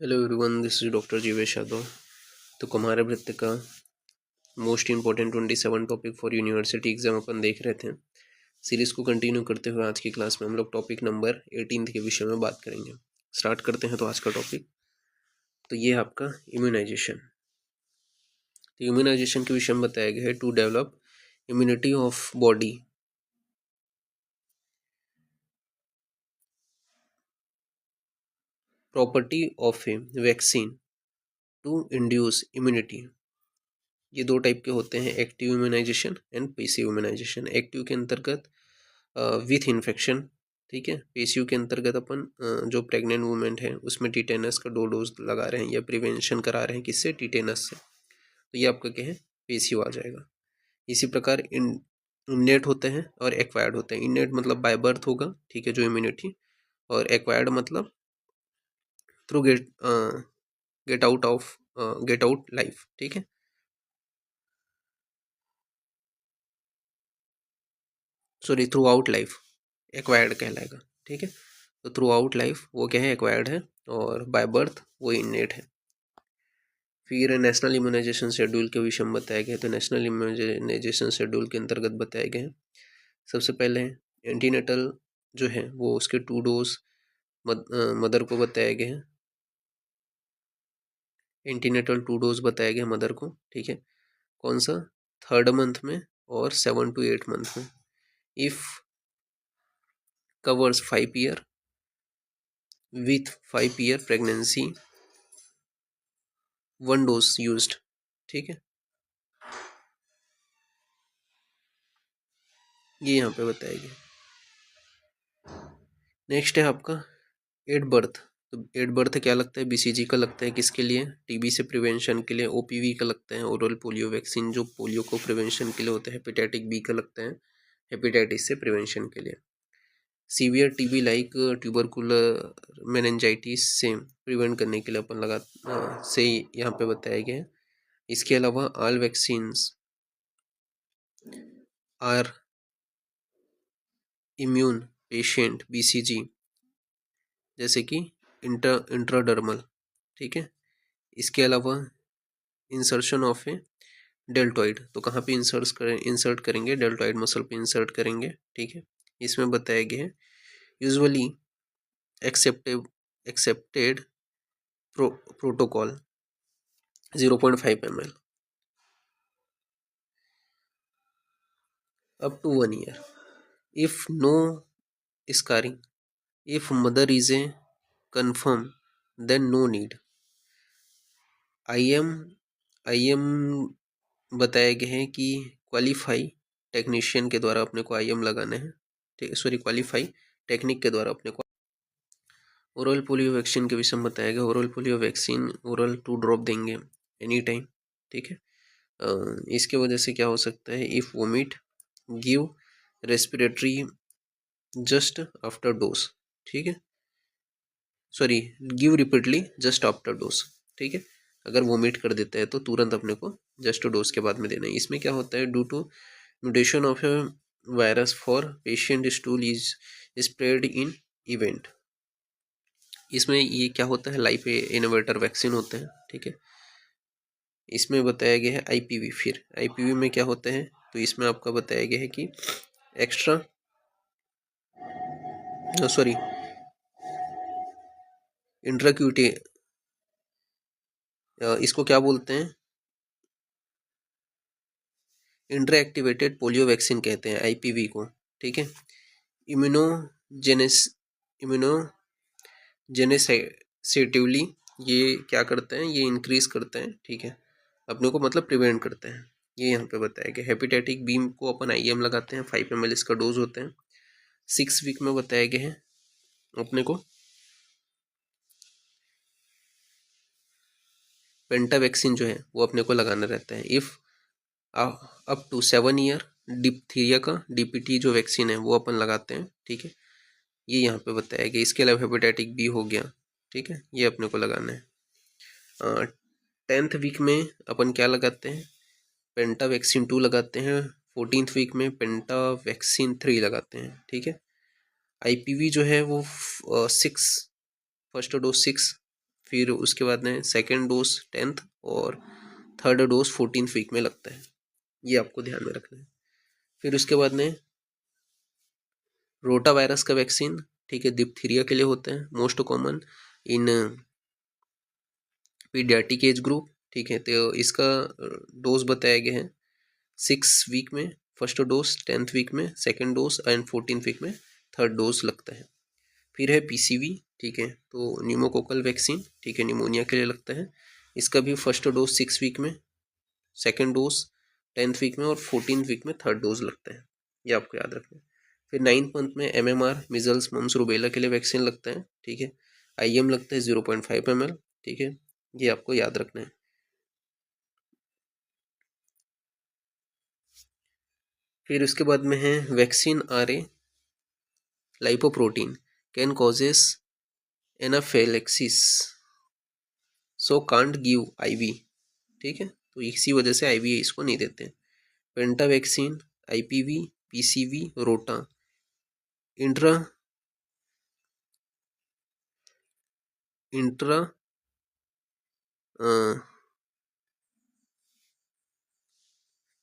Hello everyone, this is doctor Jeevesh Yadav. तो कुमार वृत्त का most important 27 topic for university exam अपन देख रहे थे। सीरीज को कंटिन्यू करते हुए आज की क्लास में हम लोग टॉपिक नंबर 18 के विषय में बात करेंगे। स्टार्ट करते हैं। तो आज का टॉपिक तो ये है आपका इम्यूनाइजेशन। तो इम्यूनाइजेशन के विषय में बताया गया है to develop immunity of body property of a vaccine to induce immunity. ये दो टाइप के होते हैं, active immunization and passive immunization. Active के अंतर्गत विथ इन्फेक्शन, ठीक है। पैसिव के अंतर्गत अपन जो प्रेग्नेंट वुमेन है उसमें टीटेनस का 2 डोज लगा रहे हैं या प्रिवेंशन करा रहे हैं, किससे? टीटेनस से। तो ये आपका क्या है? पैसिव आ जाएगा। इसी प्रकार इननेट होते हैं और एक्वायर्ड होते हैं। इननेट मतलब बाय बर्थ होगा, ठीक है, जो इम्यूनिटी, और एक्वायर्ड मतलब थ्रू गेट आउट लाइफ, ठीक है। Sorry, through out life acquired कहलाएगा, ठीक है। तो थ्रू आउट लाइफ वो क्या है? एक्वायर्ड है, और बाय बर्थ वो इननेट है। फिर नेशनल इम्यूनाइजेशन शेड्यूल के विषय में बताया गया। तो नेशनल इम्यूनाइजेशन शेड्यूल के अंतर्गत बताए गए हैं, सबसे पहले एंटीनेटल जो है वो उसके 2 डोज मदर को बताया गया है। एंटीनेटल 2 डोज बताया गया मदर को, ठीक है। कौन सा? 3rd मंथ में और 7 to 8 मंथ में। If covers 5 year with 5 year pregnancy 1 dose used, ठीक है। ये यहाँ पे बताया गया। नेक्स्ट है आपका एट बर्थ। तो एट बर्थ क्या लगता है? बीसीजी का लगता है। किसके लिए? टीबी से प्रिवेंशन के लिए। ओपीवी का लगता है, ओरल पोलियो वैक्सीन, जो पोलियो को प्रिवेंशन के लिए होता है। हेपेटाइटिक बी का लगता है, हेपेटाइटिस से प्रिवेंशन के लिए। Severe TB like tubercular meningitis से प्रिवेंट करने के लिए अपन से यहाँ पे बताया गया है। इसके अलावा all vaccines are immune patient BCG, जैसे कि इंट्राडर्मल, ठीक है। इसके अलावा इंसर्शन ऑफ ए डेल्टॉइड, तो कहाँ पे इंसर्ट करेंगे? डेल्टॉइड मसल पे इंसर्ट करेंगे, ठीक है। इसमें बताया गया है usually accepted protocol 0.5 ml up to 1 year if no scarring, if mother is a confirm, then no need। I am बताया गया है कि क्वालिफाई टेक्नीशियन के द्वारा अपने को आईएम लगाना है, सॉरी, क्वालिफाई टेक्निक के द्वारा अपने को। ओरल पोलियो वैक्सीन के विषय में बताया गया। Oral polio vaccine oral 2 drop देंगे एनी टाइम, ठीक है। इसके वजह से क्या हो सकता है? If vomit give respiratory just after dose, ठीक है, sorry, give repeatedly just after dose, ठीक है। अगर वोमिट कर देता है तो तुरंत अपने को जस्ट डोज के बाद में देना है। इसमें क्या होता है? Due to mutation of a virus for patient stool is spread in event. इसमें ये क्या होता है? लाइफ इनोवेटर वैक्सीन होते हैं, ठीक है। इसमें बताया गया है आईपीवी। फिर आईपीवी में क्या होता है? तो इसमें आपका बताया गया है कि एक्स्ट्रा, सॉरी, इंट्राक्यूटी, इसको क्या बोलते हैं? इंटरएक्टिवेटेड पोलियो वैक्सीन कहते हैं आईपीवी को, ठीक है। इम्यूनोजेनेस इम्यूनोजेनेसेटिवली ये क्या करते हैं? ये इंक्रीज करते हैं, ठीक है, अपने को मतलब प्रिवेंट करते हैं। ये यहाँ पे बताया गया। हेपेटाइटिक बी को अपन आईएम लगाते हैं, 5 ml इसका डोज होते हैं। 6 वीक में बताया गया है अपने को पेंटा वैक्सीन जो है वो अपने को लगाना रहता है। If up to 7 year diphtheria का डीपीटी जो वैक्सीन है वो अपन लगाते हैं, ठीक है। ये यहाँ पे बताया गया। इसके अलावा हेपेटाइटिक बी हो गया, ठीक है, ये अपने को लगाना है। 10th वीक में अपन क्या लगाते हैं? पेंटा वैक्सीन 2 लगाते हैं। 14th वीक में पेंटा वैक्सीन 3 लगाते हैं, ठीक है। आईपीवी जो है वो 6, फर्स्ट डोज 6, फिर उसके बाद में सेकेंड डोज 10th और थर्ड डोज 14th वीक में लगता है, ये आपको ध्यान में रखना है। फिर उसके बाद में रोटा वायरस का वैक्सीन, ठीक है, डिप्थीरिया के लिए होता है, most common in paediatric age group, ठीक है। तो इसका डोज बताया गया है 6 वीक में फर्स्ट डोज, 10th वीक में second dose and 14th week में थर्ड डोज लगता है। फिर है पीसीवी, ठीक है, तो न्यूमोकोकल वैक्सीन, ठीक है, निमोनिया के लिए लगता है। इसका भी फर्स्ट डोज 6 वीक में, सेकेंड डोज 10th वीक में और 14th वीक में थर्ड डोज लगता है, ये आपको याद रखना है। फिर 9th मंथ में एमएमआर मिजल्स मम्स रूबेला के लिए वैक्सीन लगता है, ठीक है। आईएम लगता है 0.5 ml, ठीक है, ये आपको याद रखना है। फिर उसके बाद में है vaccine RA lipoprotein can causes anaphylaxis so can't give IV, ठीक है, तो इसी वजह से आईवी इसको नहीं देते हैं। पेंटा वैक्सीन, आईपीवी, पीसीवी, रोटा, इंट्रा इंट्रा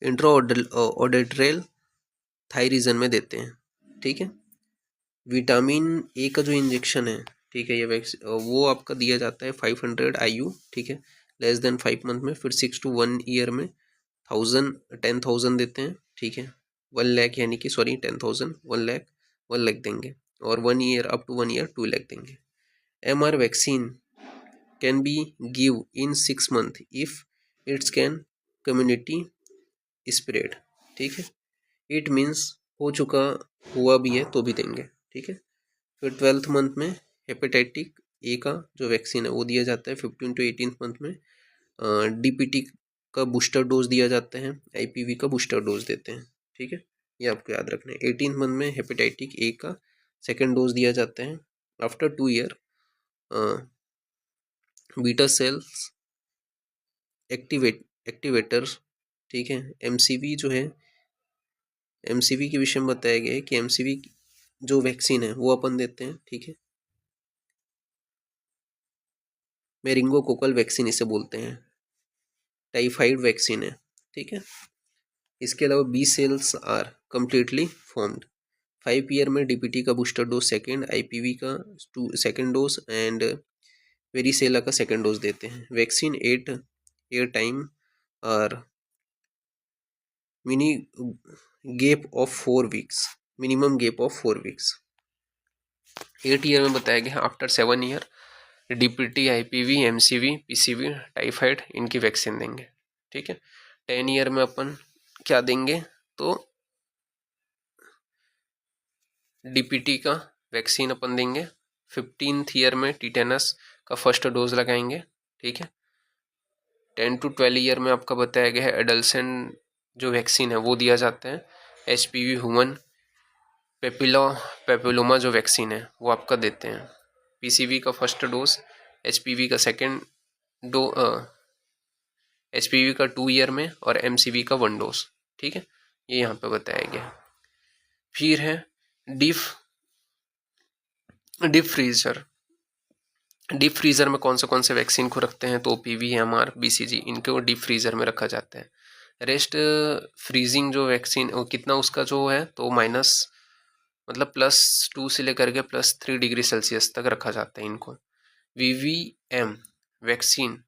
इंट्राऑर्डिट्रेल थाई रीजन में देते हैं, ठीक है। विटामिन ए का जो इंजेक्शन है, ठीक है, ये वैक्सीन वो आपका दिया जाता है 500 IU, ठीक है, लेस देन 5 मंथ में। फिर 6 to 1 ईयर में 10,000 देते हैं, ठीक है, 1 लाख यानी कि सॉरी 10,000 1 लाख देंगे, और 1 year up to 1 year 2 lakh देंगे। MR vaccine can be give in 6 month if it's can community spread, ठीक है, इट मीन्स हो चुका हुआ भी है तो भी देंगे, ठीक है। फिर 12th मंथ में हेपेटाइटिक ए का जो वैक्सीन है वो दिया जाता है। 15 to 18th मंथ में डीपीटी का बूस्टर डोज दिया जाता है, आईपीवी का बूस्टर डोज देते हैं, ठीक है, ये आपको याद रखना है। 18th मंथ में हेपेटाइटिक ए का सेकेंड डोज दिया जाता है। After 2 year beta cells activators, ठीक है, एमसीवी जो है, एमसीवी के विषय में बताया गया है कि एमसीवी जो वैक्सीन है वो अपन देते हैं, ठीक है, मेरिंगोकोकल वैक्सीन इसे बोलते हैं, टाइफाइड वैक्सीन है, ठीक है। इसके अलावा B cells are completely formed. 5 year में डीपीटी का बूस्टर डोज सेकेंड, आईपीवी का सेकेंड डोज एंड वेरिसेला का सेकेंड डोज देते हैं। वैक्सीन 8 ईयर टाइम और mini gap of 4 weeks, minimum gap of 4 weeks. 8 year में बताया गया after 7 year DPT, IPV, MCV, PCV, typhoid इनकी वैक्सीन देंगे, ठीक है। 10 ईयर में अपन क्या देंगे, तो डीपीटी का वैक्सीन अपन देंगे। 15th ईयर में टीटेनस का फर्स्ट डोज लगाएंगे, ठीक है। 10 to 12 ईयर में आपका बताया गया है एडल्सेंट जो वैक्सीन है वो दिया जाता है। एचपीवी ह्यूमन पेपिलोमा जो वैक्सीन है वो आपका देते हैं। पीसीवी का फर्स्ट डोज, एचपीवी का सेकेंड डो एचपीवी का 2 ईयर में और एमसीवी का 1 डोज, ठीक है, ये यहाँ पे बताया गया। फिर है डीप फ्रीजर। डीप फ्रीजर में कौन से वैक्सीन को रखते हैं, तो ओपीवी, एमआर, बीसीजी इनको डीप फ्रीजर में रखा जाता है। रेस्ट फ्रीजिंग जो वैक्सीन कितना उसका जो है, तो माइनस मतलब +2 से लेकर के +3 डिग्री सेल्सियस तक रखा जाता है इनको। वीवीएम वैक्सीन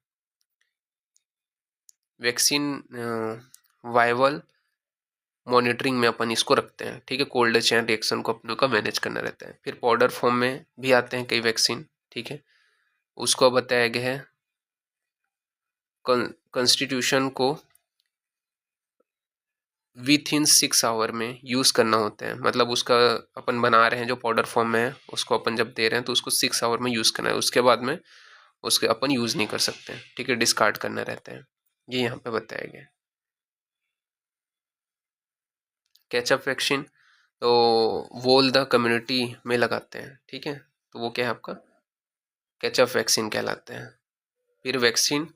वाइवल मॉनिटरिंग में अपन इसको रखते हैं, ठीक है, कोल्ड चेन रिएक्शन को अपने का मैनेज करना रहता है। फिर पाउडर फॉर्म में भी आते हैं कई वैक्सीन, ठीक है, उसको बताया गया है कॉन्स्टिट्यूशन को विथ इन 6 आवर में यूज़ करना होता है। मतलब उसका अपन बना रहे हैं जो पाउडर फॉर्म में है उसको अपन जब दे रहे हैं तो उसको 6 आवर में यूज़ करना है, उसके बाद में उसके अपन यूज़ नहीं कर सकते हैं, ठीक है, डिस्कार्ड करना रहता है, ये यहाँ पे बताया गया है। कैचअप वैक्सीन तो वोल द कम्युनिटी में लगाते हैं, ठीक है, तो वो क्या है आपका कैचअप वैक्सीन कहलाते हैं। फिर वैक्सीन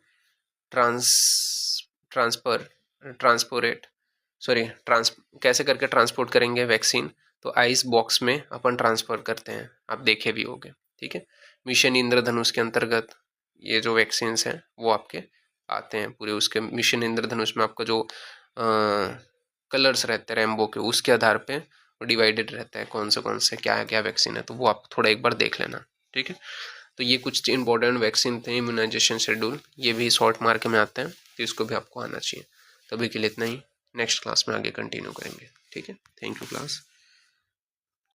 ट्रांसफर ट्रांसपोरेट सॉरी ट्रांस कैसे करके ट्रांसपोर्ट करेंगे वैक्सीन, तो आइस बॉक्स में अपन ट्रांसफ़र करते हैं, आप देखे भी होंगे, ठीक है। मिशन इंद्रधनुष के अंतर्गत ये जो वैक्सीन्स हैं वो आपके आते हैं पूरे। उसके मिशन इंद्रधनुष में आपका जो कलर्स रहते हैं रेनबो के, उसके आधार पे डिवाइडेड रहता है कौन से क्या क्या वैक्सीन है, तो वो आप थोड़ा एक बार देख लेना, ठीक है। तो ये कुछ इंपॉर्टेंट वैक्सीन थे, इम्यूनाइजेशन शेड्यूल, ये भी शॉर्ट मार्क में आते हैं, तो इसको भी आपको आना चाहिए। तभी के लिए इतना ही, नेक्स्ट क्लास में आगे कंटिन्यू करेंगे, ठीक है। Thank you class.